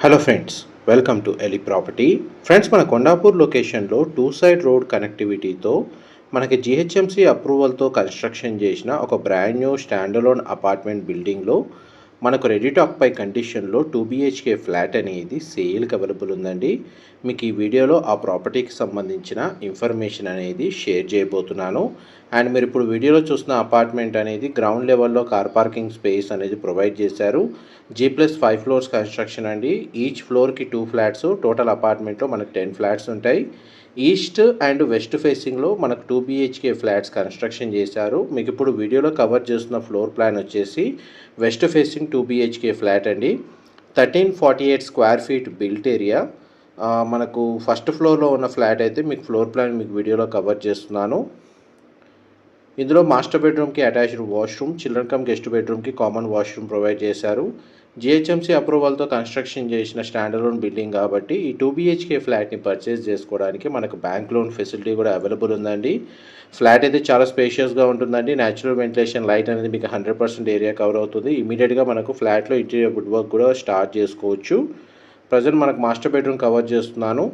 Hello friends, welcome to ఎలి property. Friends, మన కొండాపూర్ లొకేషన్లో 2 సైడ్ రోడ్ కనెక్టివిటీతో మనకి జిహెచ్ఎంసీ అప్రూవల్తో కన్స్ట్రక్షన్ చేసిన ఒక బ్రాండ్ న్యూ స్టాండలోన్ అపార్ట్మెంట్ బిల్డింగ్లో మనకు రెడీ టు ఆక్యుపై కండిషన్లో 2 BHK ఫ్లాట్ అనేది సేల్కి అవైలబుల్ ఉందండి. మీకు ఈ వీడియోలో ఆ ప్రాపర్టీకి సంబంధించిన ఇన్ఫర్మేషన్ అనేది షేర్ చేయబోతున్నాను. అండ్ మీరు ఇప్పుడు వీడియోలో చూస్తున్న అపార్ట్మెంట్ అనేది గ్రౌండ్ లెవెల్లో కార్ పార్కింగ్ స్పేస్ అనేది ప్రొవైడ్ చేశారు. G+5 ఫ్లోర్స్ కన్స్ట్రక్షన్ అండి. ఈచ్ ఫ్లోర్కి 2 ఫ్లాట్స్, టోటల్ అపార్ట్మెంట్లో మనకు 10 ఫ్లాట్స్ ఉంటాయి. ఈస్ట్ అండ్ వెస్ట్ ఫేసింగ్లో మనకు 2 BHK ఫ్లాట్స్ కన్స్ట్రక్షన్ చేశారు. మీకు ఇప్పుడు వీడియోలో కవర్ చేస్తున్న ఫ్లోర్ ప్లాన్ వచ్చేసి వెస్ట్ ఫేసింగ్ 2 BHK ఫ్లాట్ అండి. 1348 స్క్వేర్ ఫీట్ బిల్ట్ ఏరియా. మనకు ఫస్ట్ ఫ్లోర్లో ఉన్న ఫ్లాట్ అయితే మీకు ఫ్లోర్ ప్లాన్ మీకు వీడియోలో కవర్ చేస్తున్నాను. ఇందులో మాస్టర్ బెడ్రూమ్కి attached washroom, children come guest బెడ్రూమ్కి కామన్ వాష్రూమ్ ప్రొవైడ్ చేశారు. జిహెచ్ఎంసీ అప్రూవల్తో కన్స్ట్రక్షన్ చేసిన స్టాండలోన్ బిల్డింగ్ కాబట్టి ఈ 2 BHK ఫ్లాట్ని పర్చేస్ చేసుకోవడానికి మనకు బ్యాంక్ లోన్ ఫెసిలిటీ కూడా అవైలబుల్ ఉందండి. ఫ్లాట్ అయితే చాలా స్పేషియస్గా ఉంటుందండి. న్యాచురల్ వెంటిలేషన్, లైట్ అనేది మీకు 100% ఏరియా కవర్ అవుతుంది. ఇమీడియట్గా మనకు ఫ్లాట్లో ఇంటీరియర్ వుడ్ వర్క్ కూడా స్టార్ట్ చేసుకోవచ్చు. ప్రజెంట్ మనకు మాస్టర్ బెడ్రూమ్ కవర్ చేస్తున్నాను.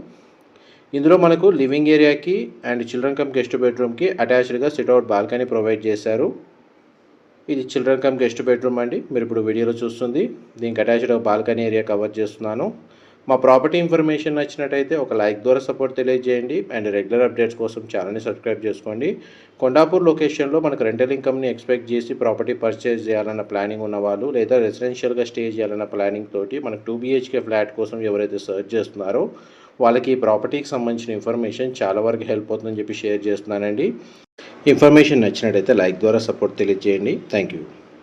ఇందులో మనకు లివింగ్ ఏరియాకి అండ్ చిల్డ్రన్ కమ్ గెస్ట్ బెడ్రూమ్కి అటాచ్డ్గా సిట్అవుట్ బాల్కనీ ప్రొవైడ్ చేశారు. ఇది చిల్డ్రన్ కమ్ గెస్ట్ బెడ్రూమ్ అండి. మీరు ఇప్పుడు వీడియోలో చూస్తుంది. దీనికి అటాచ్డ్ బాల్కనీ ఏరియా కవర్ చేస్తున్నాను. మా ప్రాపర్టీ ఇన్ఫర్మేషన్ నచ్చినట్టయితే ఒక లైక్ ద్వారా సపోర్ట్ తెలియజేయండి. అండ్ రెగ్యులర్ అప్డేట్స్ కోసం ఛానల్ని సబ్స్క్రైబ్ చేసుకోండి. కొండాపూర్ లొకేషన్లో మనకు రెంటల్ ఇన్కమ్ని ఎక్స్పెక్ట్ చేసి ప్రాపర్టీ పర్చేస్ చేయాలన్న ప్లానింగ్ ఉన్నవాళ్ళు, లేదా రెసిడెన్షియల్గా స్టే చేయాలన్న ప్లానింగ్ తోటి మనకు 2 BHK ఫ్లాట్ కోసం ఎవరైతే సర్చ్ చేస్తున్నారో వాళ్ళకి ఈ ప్రాపర్టీకి సంబంధించిన ఇన్ఫర్మేషన్ చాలా వరకు హెల్ప్ అవుతుందని చెప్పి షేర్ చేస్తున్నానండి. ఇన్ఫర్మేషన్ నచ్చినట్టయితే లైక్ ద్వారా సపోర్ట్ తెలియజేయండి. Thank you.